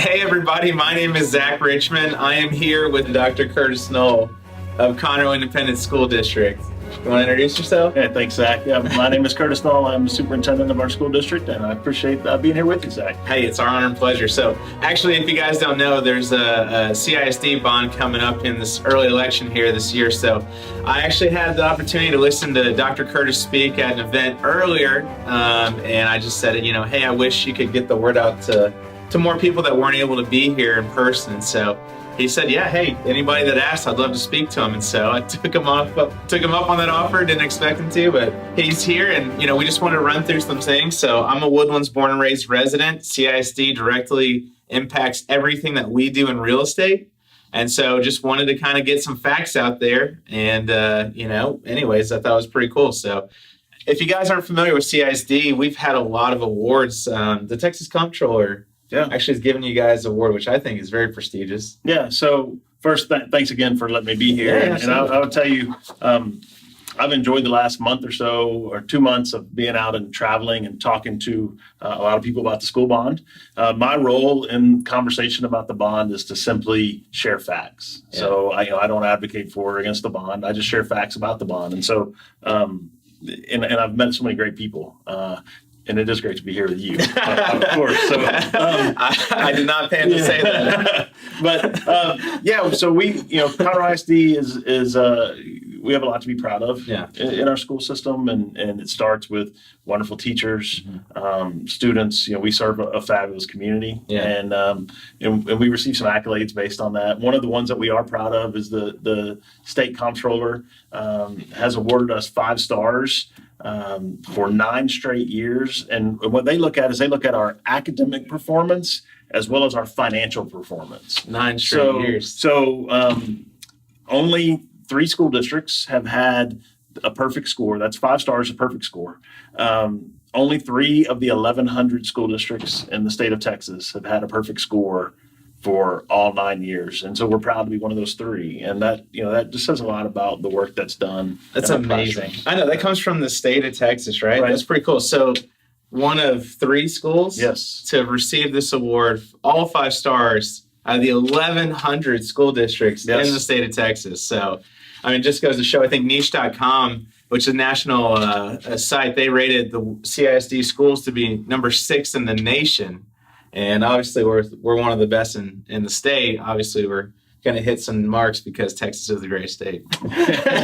Hey everybody, my name is Zach Richmond. I am here with Dr. Curtis Null of Conroe Independent School District. You want to introduce yourself? Yeah, thanks, Zach. Yeah, my name is Curtis Null. I'm the superintendent of our school district, and I appreciate being here with you, Zach. Hey, it's our honor and pleasure. So actually, if you guys don't know, there's a CISD bond coming up in this early election here this year. So I actually had the opportunity to listen to Dr. Curtis speak at an event earlier, and I just said, hey, I wish you could get the word out to more people that weren't able to be here in person. So he said, yeah, hey, anybody that asked, I'd love to speak to him. And so I took him up on that offer. Didn't expect him to, but he's here. And, we just wanted to run through some things. So I'm a Woodlands born and raised resident. CISD directly impacts everything that we do in real estate. And so just wanted to kind of get some facts out there. And, anyways, I thought it was pretty cool. So if you guys aren't familiar with CISD, we've had a lot of awards. The Texas Comptroller actually has given you guys an award, which I think is very prestigious. Yeah. So first, thanks again for letting me be here. And I would tell you, I've enjoyed the last month or so, or 2 months of being out and traveling and talking to a lot of people about the school bond. My role in conversation about the bond is to simply share facts. Yeah. So I don't advocate for or against the bond. I just share facts about the bond. And so, and I've met so many great people. And it is great to be here with you, of course. So I did not plan to say that, but so we, Conroe ISD is we have a lot to be proud of in our school system, and it starts with wonderful teachers, students. We serve a fabulous community, and we receive some accolades based on that. One of the ones that we are proud of is the state comptroller has awarded us 5 stars. For 9 straight years. And what they look at is our academic performance as well as our financial performance. 9 straight years. So only 3 school districts have had a perfect score. That's 5 stars, a perfect score. Only 3 of the 1,100 school districts in the state of Texas have had a perfect score for all 9 years. And so we're proud to be one of those 3. And that, that just says a lot about the work that's done. That's amazing. I know that comes from the state of Texas, right? That's pretty cool. So one of 3 schools to receive this award, all 5 stars out of the 1,100 school districts in the state of Texas. So, just goes to show, I think niche.com, which is a national site, they rated the CISD schools to be number 6 in the nation. And obviously, we're one of the best in the state. Obviously, we're going to hit some marks because Texas is a great state,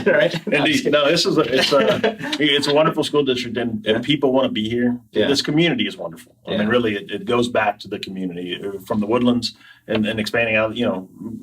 right? Indeed. No, it's a wonderful school district, and people want to be here. Yeah. This community is wonderful. I mean, really, it goes back to the community from the Woodlands and expanding out,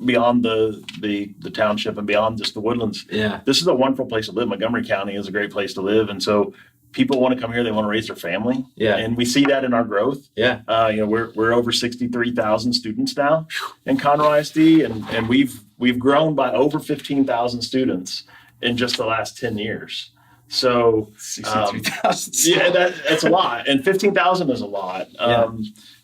beyond the township and beyond just the Woodlands. Yeah, this is a wonderful place to live. Montgomery County is a great place to live, and so people want to come here. They want to raise their family. Yeah. And we see that in our growth. Yeah. We're over 63,000 students now in Conroe ISD, and we've grown by over 15,000 students in just the last 10 years. So 63,000. That's a lot. And 15,000 is a lot.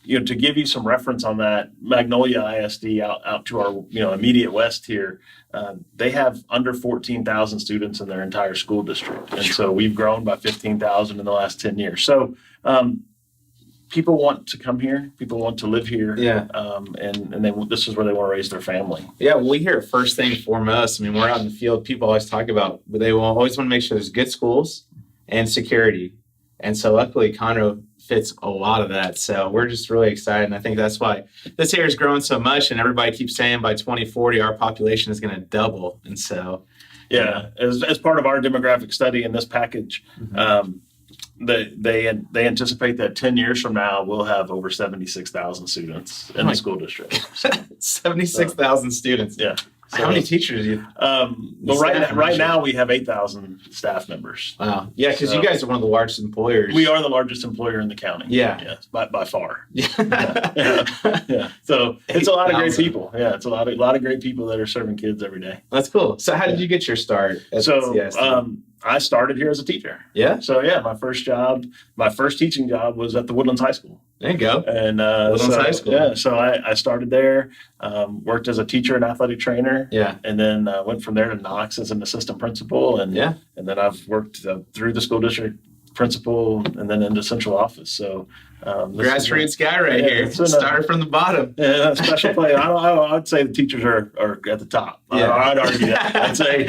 To give you some reference on that, Magnolia ISD out to our immediate west here, they have under 14,000 students in their entire school district, and so we've grown by 15,000 in the last 10 years. So people want to come here, people want to live here, and this is where they want to raise their family. Yeah, well, we hear it first thing foremost. We're out in the field. People always talk about, but they will always want to make sure there's good schools and security, and so luckily Conroe fits a lot of that. So we're just really excited. And I think that's why this area is growing so much. And everybody keeps saying by 2040, our population is going to double. And so, as part of our demographic study in this package, they anticipate that 10 years from now, we'll have over 76,000 students in the school district. So, 76,000 students. Yeah. So, how many teachers do you? Right now we have 8,000 staff members. Wow. Yeah, because you guys are one of the largest employers. We are the largest employer in the county. Yeah. Yes, by far. Yeah. So it's a lot of great people. Yeah, it's a lot of great people that are serving kids every day. That's cool. So how did you get your start? I started here as a teacher. Yeah. So my first teaching job was at the Woodlands High School. There you go. And Woodlands High School. Yeah. So I started there, worked as a teacher and athletic trainer. Yeah. And then went from there to Knox as an assistant principal, and then I've worked through the school district principal and then into central office. So Grassroots guy right here. Started from the bottom. Yeah, special play. I'd say the teachers are at the top. Yeah. I'd argue that. I'd say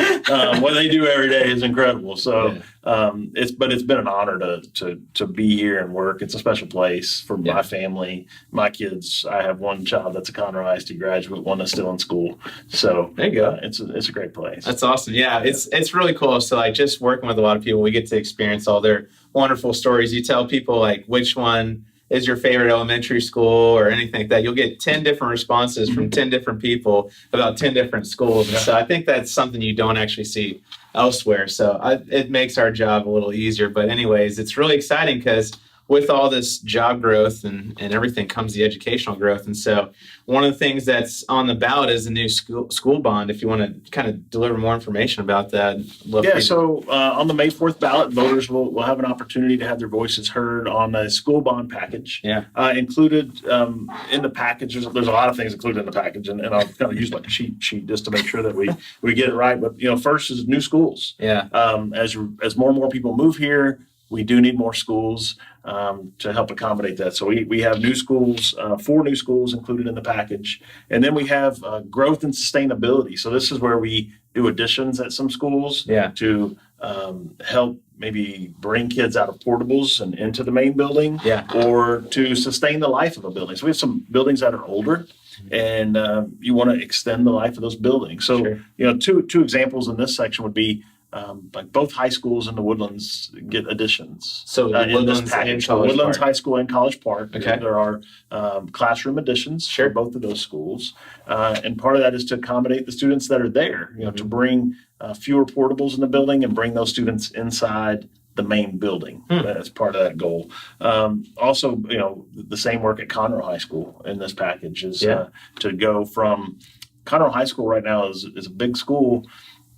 what they do every day is incredible. So it's been an honor to be here and work. It's a special place for my family, my kids. I have one child that's a Conroe ISD graduate, one that's still in school. So there you go. It's a great place. That's awesome. Yeah, it's really cool. So like just working with a lot of people, we get to experience all their wonderful stories. You tell people like which one is your favorite elementary school or anything like that. You'll get 10 different responses from 10 different people about 10 different schools. And so I think that's something you don't actually see elsewhere. So it makes our job a little easier. But anyways, it's really exciting because with all this job growth and everything comes the educational growth. And so one of the things that's on the ballot is a new school bond. If you want to kind of deliver more information about that. So on the May 4th ballot, voters will have an opportunity to have their voices heard on a school bond package. Yeah. Included in the package, there's a lot of things included in the package, and I'll kind of use like a cheat sheet just to make sure that we get it right. But, first is new schools. Yeah. As more and more people move here, we do need more schools to help accommodate that. So we have new schools, 4 new schools included in the package. And then we have growth and sustainability. So this is where we do additions at some schools to help maybe bring kids out of portables and into the main building or to sustain the life of a building. So we have some buildings that are older and you want to extend the life of those buildings. So, two examples in this section would be like both high schools in the Woodlands get additions. So Woodlands and College Woodlands Park. High School and College Park. Okay. There are classroom additions for both of those schools. And part of that is to accommodate the students that are there, to bring fewer portables in the building and bring those students inside the main building. That's part of that goal. Also, the same work at Conroe High School in this package is to go from Conroe High School right now is a big school.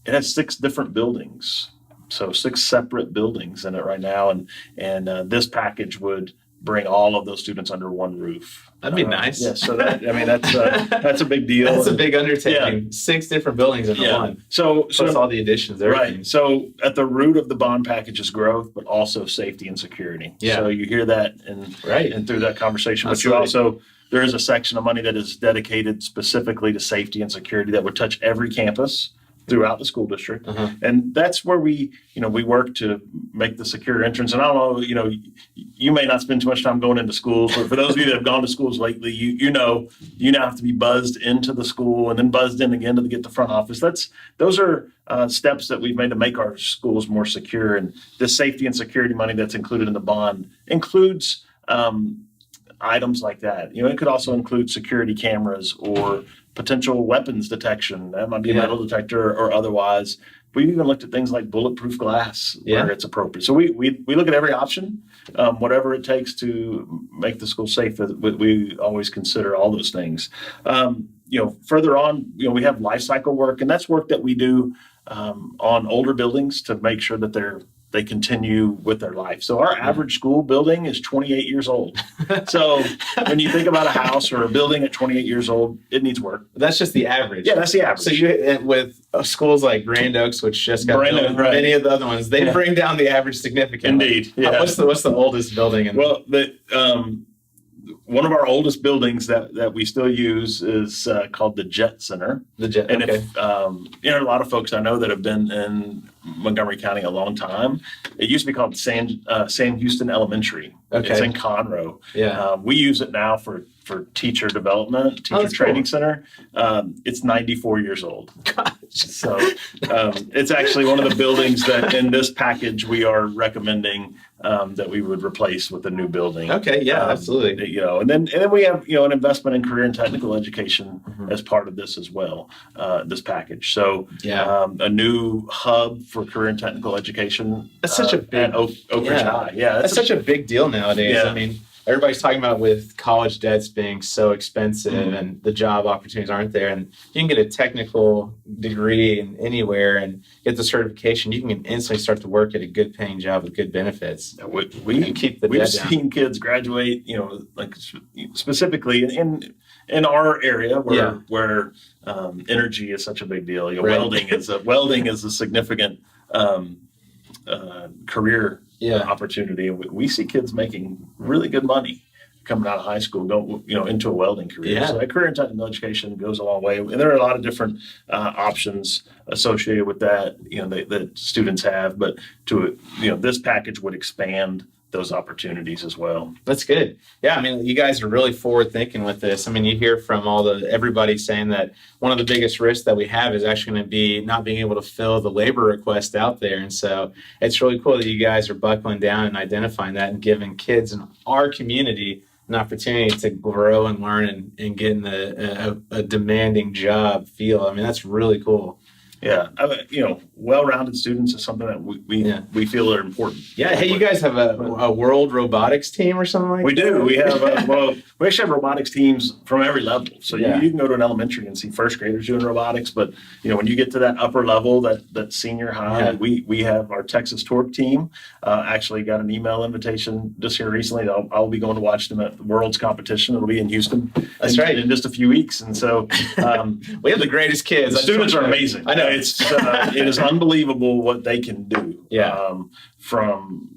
It has 6 different buildings, so 6 separate buildings in it right now, and this package would bring all of those students under one roof. That'd be nice. Yeah, so that's a big deal. That's a big undertaking. Yeah. 6 different buildings in one. So plus all the additions. Everything. Right. So at the root of the bond package is growth, but also safety and security. Yeah. So you hear that and through that conversation, but you also. There is a section of money that is dedicated specifically to safety and security that would touch every campus throughout the school district. And that's where we work to make the secure entrance. And I don't know, you may not spend too much time going into schools, but for those of you that have gone to schools lately, you now have to be buzzed into the school and then buzzed in again to get the front office. Those are steps that we've made to make our schools more secure. And the safety and security money that's included in the bond includes items like that. It could also include security cameras or potential weapons detection. That might be a metal detector or otherwise. We've even looked at things like bulletproof glass where it's appropriate. So we look at every option, whatever it takes to make the school safe. We always consider all those things. Further on, we have life cycle work, and that's work that we do on older buildings to make sure that they continue with their life. So our average school building is 28 years old. So when you think about a house or a building at 28 years old, it needs work. That's just the average. Yeah, that's the average. So with schools like Grand Oaks, which just got built, many of the other ones, they bring down the average significantly. Indeed. Yeah. What's the oldest building? One of our oldest buildings that we still use is called the Jet Center. The Jet. And okay. A lot of folks I know that have been in Montgomery County a long time. It used to be called Sam Houston Elementary. Okay. It's in Conroe. Yeah. We use it now for teacher development, teacher training center. It's 94 years old. Gosh. So it's actually one of the buildings that in this package we are recommending that we would replace with a new building. Okay, yeah, absolutely. And then we have an investment in career and technical education as part of this as well. This package. So a new hub for career and technical education. That's such a big Oak Ridge High. Yeah, that's such a big deal nowadays. Yeah. I mean, everybody's talking about with college debts being so expensive and the job opportunities aren't there. And you can get a technical degree anywhere and get the certification. You can instantly start to work at a good paying job with good benefits. We've seen kids graduate, like specifically in our area where energy is such a big deal. Welding is a significant career opportunity. We see kids making really good money. coming out of high school, go into a welding career. Yeah. So that career entitled education goes a long way, and there are a lot of different options associated with that, that students have. But this package would expand those opportunities as well. That's good. Yeah, I mean, you guys are really forward thinking with this. I mean, you hear from everybody saying that one of the biggest risks that we have is actually going to be not being able to fill the labor request out there. And so it's really cool that you guys are buckling down and identifying that and giving kids in our community an opportunity to grow and learn and get in a demanding job feel. I mean, that's really cool. Yeah, well-rounded students is something that we feel are important. Yeah, hey, you guys have a world robotics team or something like that? We do. We have we actually have robotics teams from every level. So you can go to an elementary and see first graders doing robotics, but when you get to that upper level, that senior high, we have our Texas Torque team. Actually got an email invitation just here recently. I'll be going to watch them at the World's competition. It'll be in Houston. That's right. In just a few weeks, and so we have the greatest kids. The students are amazing. I know. It is unbelievable what they can do. Yeah. From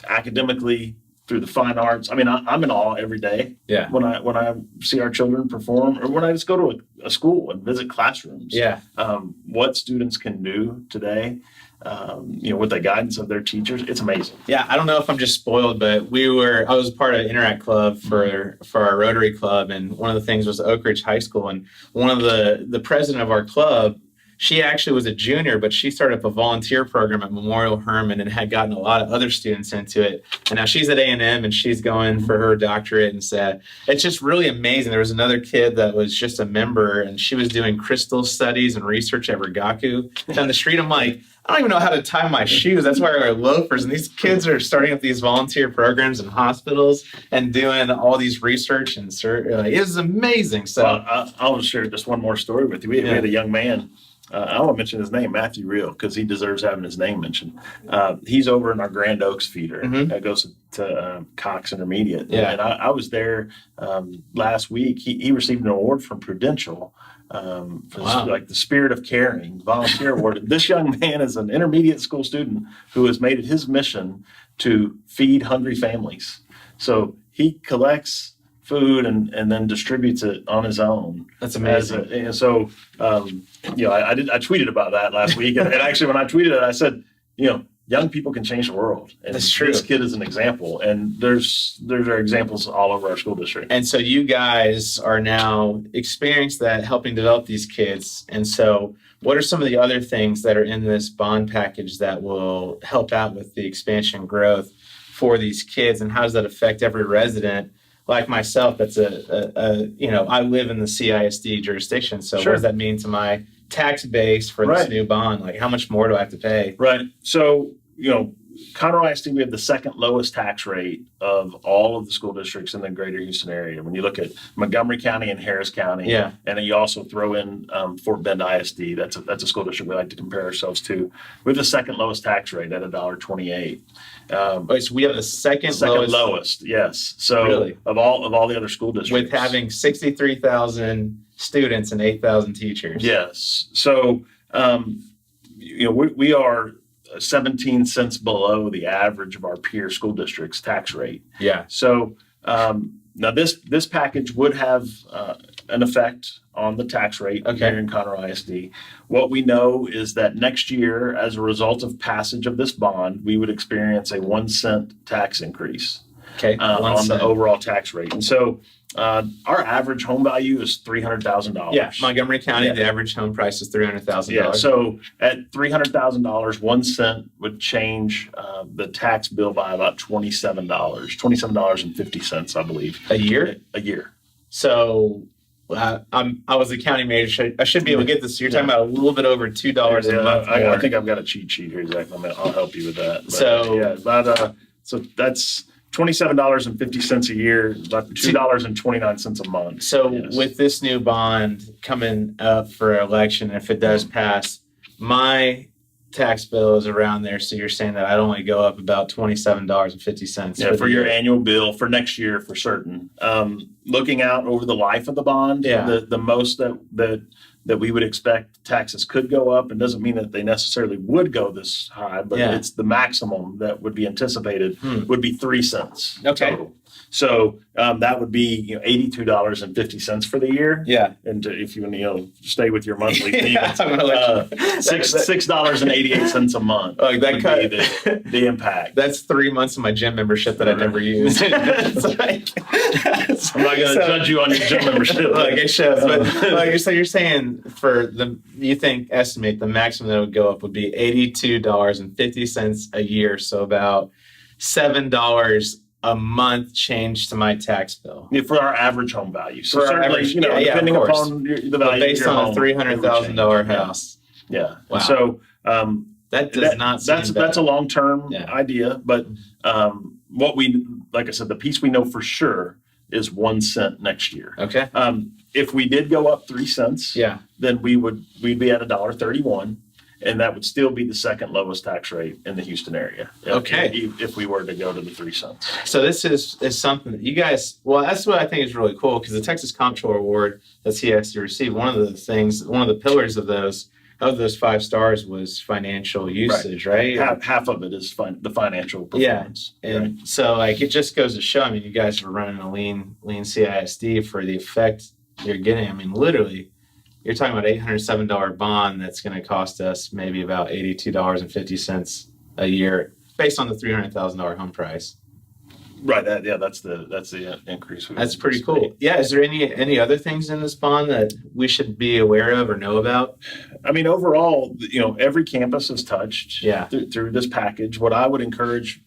academically through the fine arts. I mean, I'm in awe every day. Yeah. When I see our children perform, or when I just go to a school and visit classrooms. Yeah. What students can do today. With the guidance of their teachers, it's amazing. Yeah, I don't know if I'm just spoiled, but I was part of Interact Club for our Rotary Club, and one of the things was Oak Ridge High School, and one of the president of our club, she actually was a junior, but she started up a volunteer program at Memorial Hermann and had gotten a lot of other students into it. And now she's at A&M and she's going for her doctorate. And so it's just really amazing. There was another kid that was just a member, and she was doing crystal studies and research at Rigaku. Down the street, I'm like, I don't even know how to tie my shoes. That's why I wear loafers. And these kids are starting up these volunteer programs in hospitals and doing all these research and it was amazing. So I'll share just one more story with you. We had a young man. I want to mention his name, Matthew Reel, because he deserves having his name mentioned. He's over in our Grand Oaks feeder. That goes to Cox Intermediate. Yeah. And I was there last week. He received an award from Prudential for the Spirit of Caring volunteer award. This young man is an intermediate school student who has made it his mission to feed hungry families. So he collects food and then distributes it on his own. That's amazing. I tweeted about that last week, and actually when I tweeted it, I said, young people can change the world. And that's true. This kid is an example, and there's examples all over our school district. And so you guys are now experienced that, helping develop these kids. And so what are some of the other things that are in this bond package that will help out with the expansion growth for these kids, and how does that affect every resident? Like myself, that's I live in the CISD jurisdiction. So What does that mean to my tax base for this new bond? Like, how much more do I have to pay? Right. So, Conroe ISD, we have the second lowest tax rate of all of the school districts in the greater Houston area. When you look at Montgomery County and Harris County, and then you also throw in Fort Bend ISD, that's a school district we like to compare ourselves to. We have the second lowest tax rate at $1.28. So we have the second lowest, yes. So really? of all the other school districts, with having 63,000 students and 8,000 teachers. Yes. So we are 17 cents below the average of our peer school districts' tax rate. Yeah. So now this package would have an effect on the tax rate here in Conroe ISD. What we know is that next year, as a result of passage of this bond, we would experience a 1 cent tax increase on the overall tax rate. And so our average home value is $300,000. Yeah, Montgomery County, the average home price is $300,000. Yeah, so at $300,000, 1 cent would change the tax bill by about $27.50, I believe. A year? A year. So I was a county major. I should be able to get this. So you're talking about a little bit over $2 a month. I think I've got a cheat sheet here. Exactly. I'll help you with that. But, so that's $27.50 a year, about $2.29 a month. So with this new bond coming up for election, if it does pass, my tax bill is around there. So you're saying that I'd only go up about $27.50. Yeah, for your annual bill for next year for certain. Looking out over the life of the bond, the most that that we would expect taxes could go up. It doesn't mean that they necessarily would go this high, but it's the maximum that would be anticipated would be 3 cents total. So that would be $82.50 for the year. Yeah. And if you stay with your monthly fee, $6.88 a month. Like that would be the impact. That's 3 months of my gym membership that I never used. I'm not going to judge you on your gym membership. Like it shows, but so you're saying estimate the maximum that would go up would be $82.50 a year, so about $7 a month change to my tax bill. For our average home value. So for certainly, average, depending upon the value based of your on home, a $300,000 house. Yeah. Wow. So that does not seem bad. That's a long-term idea, but like I said, the piece we know for sure is 1 cent next year. Okay. If we did go up 3 cents, then we'd be at $1.31. And that would still be the second lowest tax rate in the Houston area. If we were to go to the 3 cents. So this is something that you guys, that's what I think is really cool, because the Texas Comptroller Award that CSD received, one of the pillars of those 5 stars was financial usage, right? Half of it is the financial performance. Yeah. And so it just goes to show, you guys are running a lean CISD for the effect you're getting. Literally, you're talking about $807 bond that's going to cost us maybe about $82.50 a year based on the $300,000 home price. Right. That's the increase. That's pretty cool. Yeah. Is there any other things in this bond that we should be aware of or know about? Overall, every campus is touched through this package. What I would encourage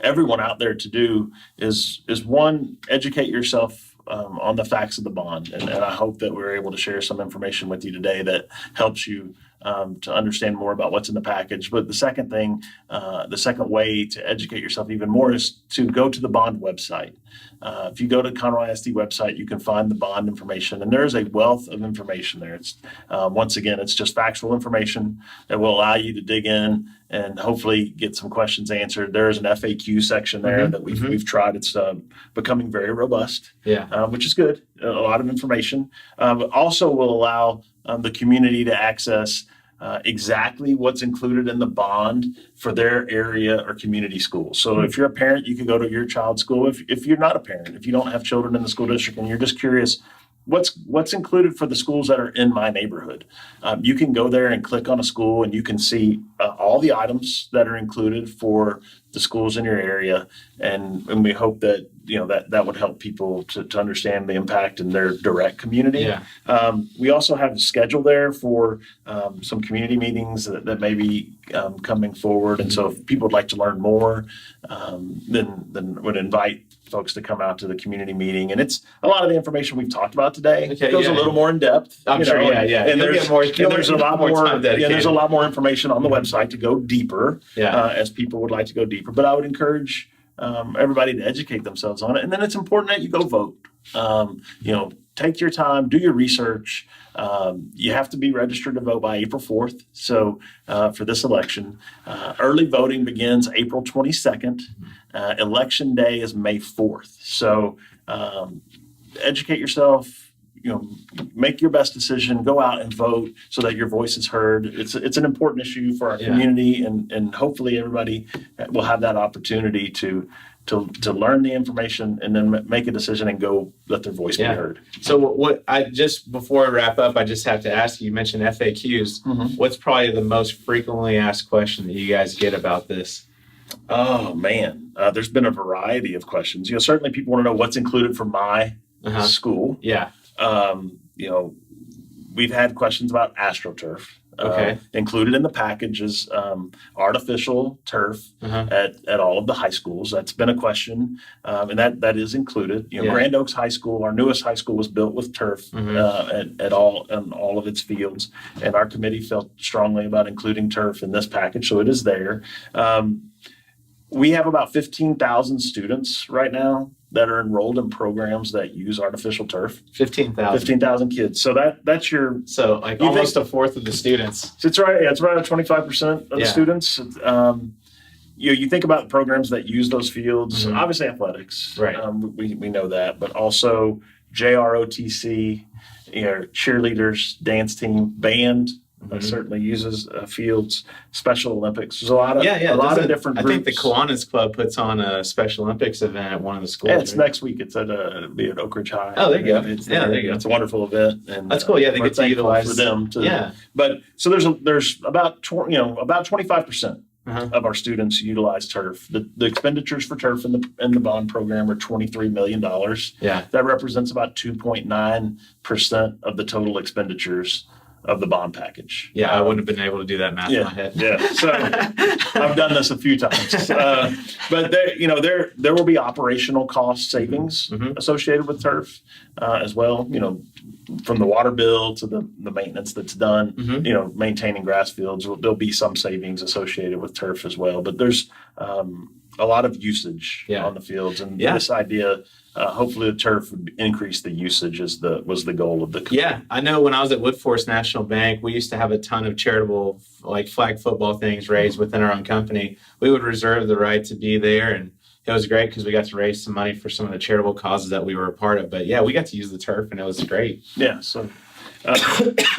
everyone out there to do is one, educate yourself on the facts of the bond. And I hope that we're able to share some information with you today that helps you to understand more about what's in the package. But the second thing, the second way to educate yourself even more is to go to the bond website. If you go to Conroe ISD website, you can find the bond information, and there's a wealth of information there. It's once again, it's just factual information that will allow you to dig in and hopefully get some questions answered. There is an FAQ section there that we've tried. It's becoming very robust, which is good. A lot of information, but also will allow the community to access exactly what's included in the bond for their area or community school. So if you're a parent, you can go to your child's school. If you're not a parent, if you don't have children in the school district and you're just curious, what's included for the schools that are in my neighborhood, you can go there and click on a school and you can see all the items that are included for the schools in your area. And we hope that that would help people to understand the impact in their direct community. We also have a schedule there for some community meetings that may be coming forward. And so if people would like to learn more, then would invite folks to come out to the community meeting. And it's a lot of the information we've talked about today. It goes a little more in depth. I'm sure. And there's a lot more. There's a lot more information on the website to go deeper as people would like to go deeper. But I would encourage everybody to educate themselves on it. And then it's important that you go vote. Take your time, do your research. You have to be registered to vote by April 4th. So for this election, early voting begins April 22nd. Election day is May 4th. So educate yourself, make your best decision, go out and vote so that your voice is heard. It's an important issue for our community, and hopefully everybody will have that opportunity to learn the information and then make a decision and go let their voice be heard. So before I wrap up, I just have to ask you mentioned FAQs. What's probably the most frequently asked question that you guys get about this? Oh man, there's been a variety of questions. Certainly people want to know what's included for my school. We've had questions about AstroTurf. Included in the package is artificial turf at all of the high schools. That's been a question, and that is included. Grand Oaks High School, our newest high school, was built with turf at all of its fields, and our committee felt strongly about including turf in this package, so it is there. We have about 15,000 students right now that are enrolled in programs that use artificial turf. 15,000 kids. So that's your... So almost a fourth of the students. It's right. Yeah, it's around 25% of the students. You think about programs that use those fields, obviously athletics. Right. We know that, but also JROTC cheerleaders, dance team, band. Certainly uses fields, Special Olympics. There's a lot of of different groups. I think the Kiwanis Club puts on a Special Olympics event at one of the schools. Yeah, it's next week. It's it'll be at Oak Ridge High. Oh, there you go. There you go. It's a wonderful event, and that's cool. Yeah, they get to utilize for them. But so there's about 25% of our students utilize turf. The expenditures for turf in the bond program are $23 million. Yeah, that represents about 2.9% of the total expenditures of the bond package. Yeah, I wouldn't have been able to do that math in my head. Yeah, so I've done this a few times. But there will be operational cost savings associated with turf as well. From the water bill to the maintenance that's done, maintaining grass fields, there'll be some savings associated with turf as well. But there's a lot of usage on the fields, and this idea. Hopefully the turf would increase the usage was the goal of the company. Yeah, I know when I was at Woodforest National Bank, we used to have a ton of charitable flag football things raised within our own company. We would reserve the right to be there, and it was great because we got to raise some money for some of the charitable causes that we were a part of. But yeah, we got to use the turf, and it was great. Yeah, so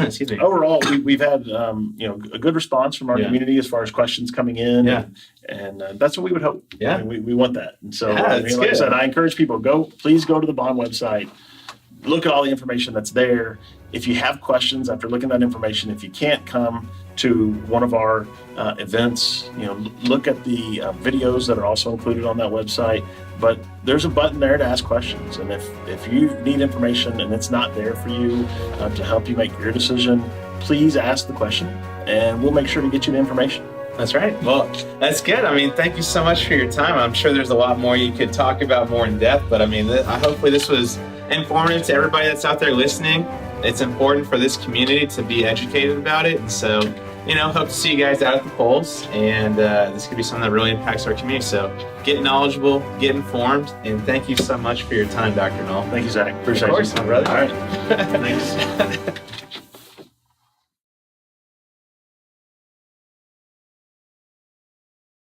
excuse me. Overall, we've had a good response from our community as far as questions coming in. Yeah. And that's what we would hope. Yeah. I mean, we want that. And so, like I said, I encourage people, please go to the bond website, look at all the information that's there. If you have questions after looking at that information, if you can't come to one of our events, look at the videos that are also included on that website. But there's a button there to ask questions. And if you need information and it's not there for you to help you make your decision, please ask the question and we'll make sure to get you the information. That's right. Well, that's good. I mean, thank you so much for your time. I'm sure there's a lot more you could talk about more in depth, but I mean, hopefully this was informative to everybody that's out there listening. It's important for this community to be educated about it. And so, hope to see you guys out at the polls. And this could be something that really impacts our community. So get knowledgeable, get informed, and thank you so much for your time, Dr. Null. Thank you, Zach. Appreciate you. Of course, my brother. All right. Thanks.